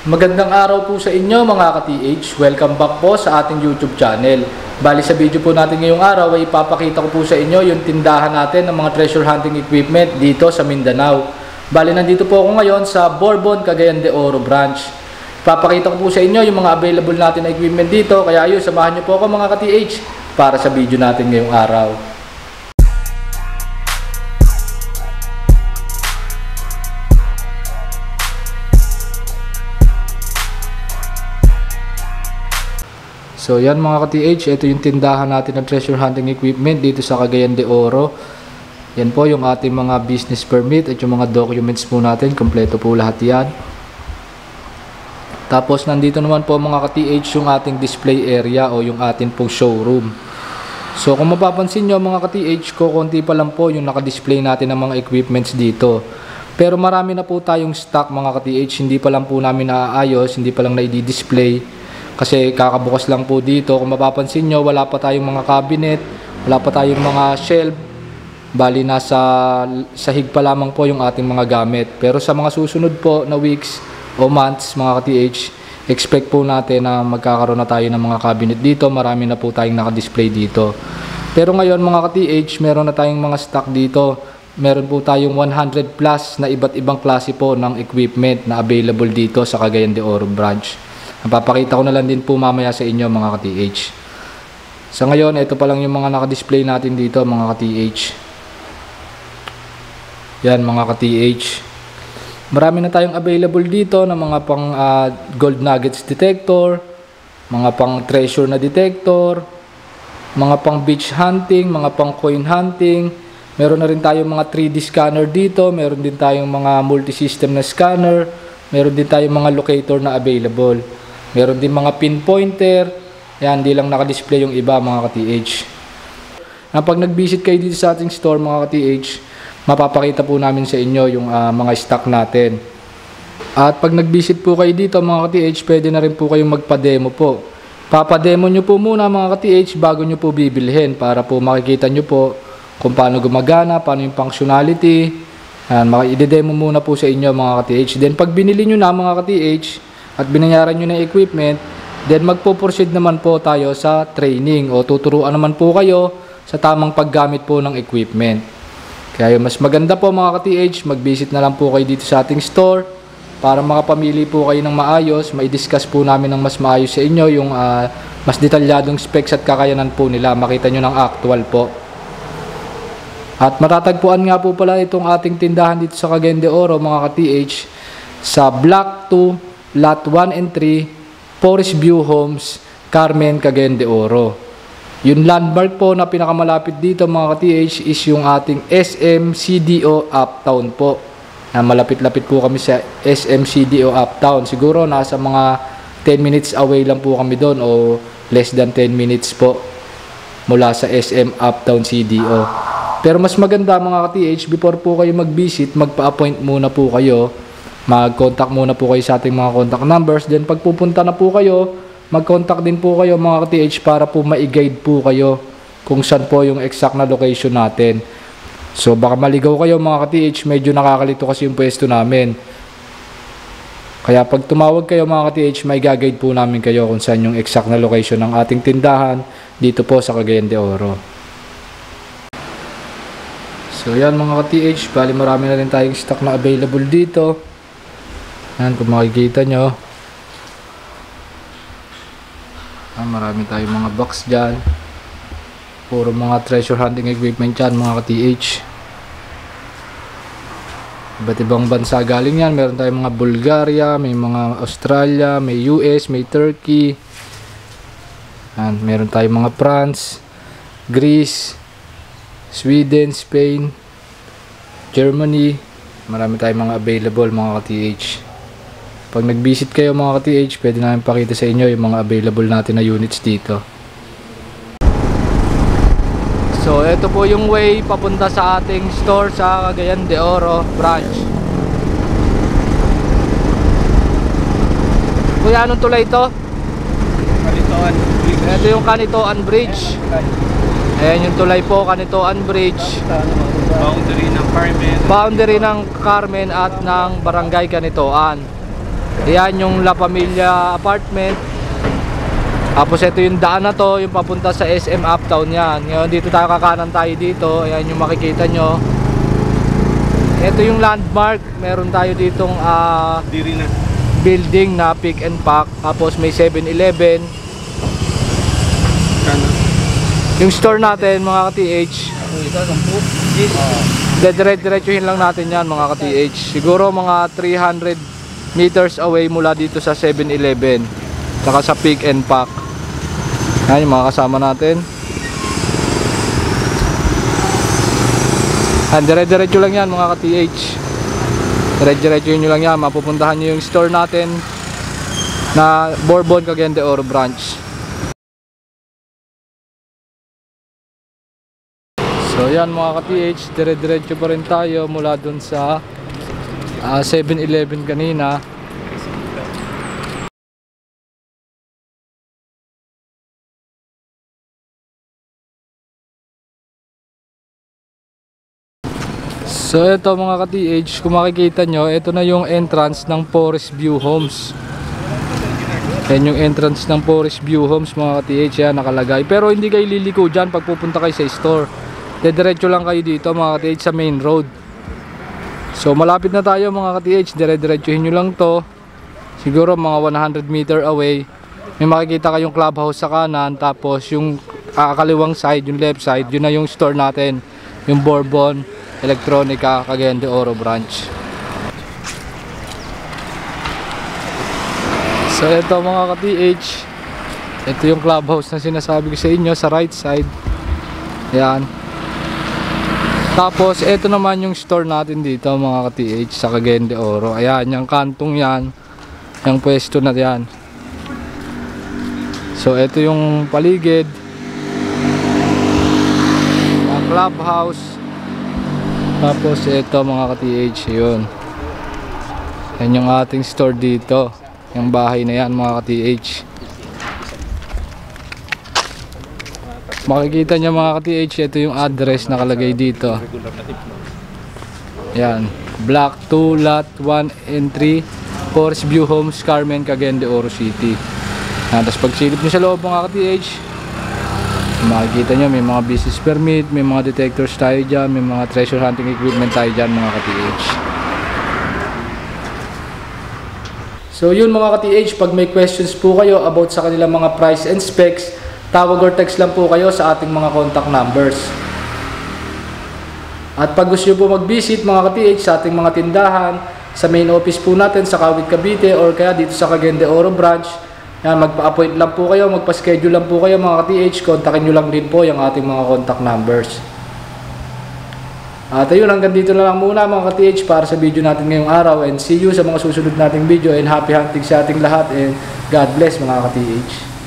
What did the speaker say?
Magandang araw po sa inyo mga ka-TH. Welcome back po sa ating YouTube channel. Bali sa video po natin ngayong araw ay ipapakita ko po sa inyo yung tindahan natin ng mga treasure hunting equipment dito sa Mindanao. Bali nandito po ako ngayon sa Bourbon, Cagayan de Oro branch. Ipapakita ko po sa inyo yung mga available natin na equipment dito. Kaya ayun, samahan niyo po ako mga ka-TH para sa video natin ngayong araw. So yan mga ka-TH, ito yung tindahan natin ng treasure hunting equipment dito sa Cagayan de Oro. Yan po yung ating mga business permit at yung mga documents po natin, kompleto po lahat yan. Tapos nandito naman po mga ka-TH yung ating display area o yung ating pong showroom. So kung mapapansin nyo mga ka-TH, konti pa lang po yung nakadisplay natin ng mga equipments dito. Pero marami na po tayong stock mga ka-TH, hindi pa lang po namin naaayos, hindi pa lang na-i-display. Kasi kakabukas lang po dito. Kung mapapansin nyo, wala pa tayong mga cabinet, wala pa tayong mga shelf. Bali nasa sahig pa lamang po yung ating mga gamit. Pero sa mga susunod po na weeks o months mga ka-TH, expect po natin na magkakaroon na tayo ng mga cabinet dito. Marami na po tayong naka-display dito. Pero ngayon mga ka-TH, meron na tayong mga stock dito. Meron po tayong 100 plus na iba't ibang klase po ng equipment na available dito sa Cagayan de Oro branch. Napapakita ko na lang din po mamaya sa inyo mga ka-TH. Sa ngayon, ito pa lang yung mga naka-display natin dito mga ka-TH. Yan mga ka-TH. Marami na tayong available dito na mga pang gold nuggets detector, mga pang treasure na detector, mga pang beach hunting, mga pang coin hunting. Meron na rin tayong mga 3D scanner dito, meron din tayong mga multi-system na scanner, meron din tayong mga locator na available. Meron din mga pinpointer. Yan, di lang naka-display yung iba mga ka-TH. Pag nag-visit kayo dito sa ating store mga ka-TH, mapapakita po namin sa inyo yung mga stock natin. At pag nag-visit po kayo dito mga ka-TH, pwede na rin po kayong magpa-demo po. Papademo nyo po muna mga ka-TH bago nyo po bibilhin para po makikita nyo po kung paano gumagana, paano yung functionality. I-demo muna po sa inyo mga ka-TH. Then pag binili nyo na mga ka-TH, at binayaran nyo na equipment, then magpo-proceed naman po tayo sa training o tuturuan naman po kayo sa tamang paggamit po ng equipment. Kaya mas maganda po mga ka-TH, mag-visit na lang po kayo dito sa ating store para makapamili po kayo ng maayos, mai-discuss po namin ng mas maayos sa inyo yung mas detalyadong specs at kakayanan po nila, makita nyo ng actual po. At matatagpuan nga po pala itong ating tindahan dito sa Cagayan de Oro mga ka-TH sa Block 2, Lot 1 and 3, Forest View Homes, Carmen, Cagayan de Oro. Yung landmark po na pinakamalapit dito mga ka-TH is yung ating SM CDO Uptown po. Malapit-lapit po kami sa SM CDO Uptown. Siguro nasa mga 10 minutes away lang po kami doon o less than 10 minutes po mula sa SM Uptown CDO. Pero mas maganda mga ka-TH, before po kayo mag-visit, magpa-appoint muna po kayo. Mag-contact muna po kayo sa ating mga contact numbers. Then pag pupunta na po kayo, mag-contact din po kayo mga ka-TH para po ma-guide po kayo kung saan po yung exact na location natin. So baka maligaw kayo mga ka-TH, medyo nakakalito kasi yung pwesto namin. Kaya pag tumawag kayo mga ka-TH, may gagayad po namin kayo kung saan yung exact na location ng ating tindahan dito po sa Cagayan de Oro. So yan mga ka-TH, bali marami na rin tayong stock na available dito. Yan, kung makikita nyo, marami tayong mga box dyan. Puro mga treasure hunting equipment dyan mga ka-TH. Iba't ibang bansa galing yan. Meron tayong mga Bulgaria, may mga Australia, may US, may Turkey. Yan, meron tayong mga France, Greece, Sweden, Spain, Germany. Marami tayong mga available mga ka-TH. Pag nag-visit kayo mga ka-TH, pwede namin pakita sa inyo yung mga available natin na units dito. So, ito po yung way papunta sa ating store sa Cagayan de Oro branch. Kuya, anong tulay ito? Kanitoan Bridge. Ito yung Kanitoan Bridge. Ayan yung tulay po, Kanitoan Bridge. Boundary ng Carmen. Boundary ng Carmen at ng Barangay Kanitoan. Ayan yung La Familia Apartment. Tapos ito yung daan na to, yung papunta sa SM Uptown yan. Ngayon dito tayo, kakanan tayo dito. Ayan yung makikita nyo. Ito yung landmark. Meron tayo ditong Diri na. building na Pick and Pack. Tapos may 7-Eleven. Kana. Yung store natin mga ka-TH, dire-diretsuhin lang natin yan mga ka-TH. Siguro mga 300 meters away mula dito sa 7-Eleven. Saka sa Pick and Pack. Yan yung mga kasama natin. Dire-diretso lang yan mga ka-TH. Dire-diretsuhin nyo lang yan. Mapupuntahan nyo yung store natin na Bourbon, Cagayan de Oro branch. So yan mga ka-TH, dire-diretso pa rin tayo mula dun sa 7-Eleven kanina. So ito mga ka-TH, kung makikita nyo, ito na yung entrance ng Forest View Homes. Yan yung entrance ng Forest View Homes mga ka-TH, yan nakalagay. Pero hindi kayo liliko dyan pag pupunta kayo sa store. Diretso lang kayo dito mga ka-TH sa main road. So malapit na tayo mga ka-TH, dire-diretsuhin nyo lang to. Siguro mga 100 meter away. May makikita kayong clubhouse sa kanan. Tapos yung kaliwang side, yung left side, yun na yung store natin. Yung Bourbon Electronica, Cagayan de Oro branch. So ito mga ka-TH, ito yung clubhouse na sinasabi ko sa inyo sa right side. Yan. Tapos ito naman yung store natin dito mga ka-TH sa Cagayan de Oro. Ayan, yung kantong yan, yung pwesto na yan. So ito yung paligid, yung clubhouse. Tapos ito mga ka-TH, yun. Yan yung ating store dito. Yung bahay na yan mga ka-TH. Makikita nyo mga ka-TH, ito yung address nakalagay dito. Yan, Block 2, Lot 1 and 3, Forest View Homes, Carmen, Cagayan de Oro City. Yan, tapos pag silip nyo sa loob mga ka-TH, makikita nyo may mga business permit, may mga detectors tayo dyan, may mga treasure hunting equipment tayo dyan mga ka-TH. So yun mga ka-TH, pag may questions po kayo about sa kanilang mga price and specs, tawag or text lang po kayo sa ating mga contact numbers. At pag gusto nyo po mag-visit mga ka-TH sa ating mga tindahan, sa main office po natin sa Kawit, Cavite or kaya dito sa Cagayan de Oro branch, yan, magpa-appoint lang po kayo, magpa-schedule lang po kayo mga ka-TH, kontakin nyo lang din po yung ating mga contact numbers. At ayun, hanggang dito na lang muna mga ka-TH para sa video natin ngayong araw, and see you sa mga susunod nating video, and happy hunting sa ating lahat, and God bless mga ka-TH.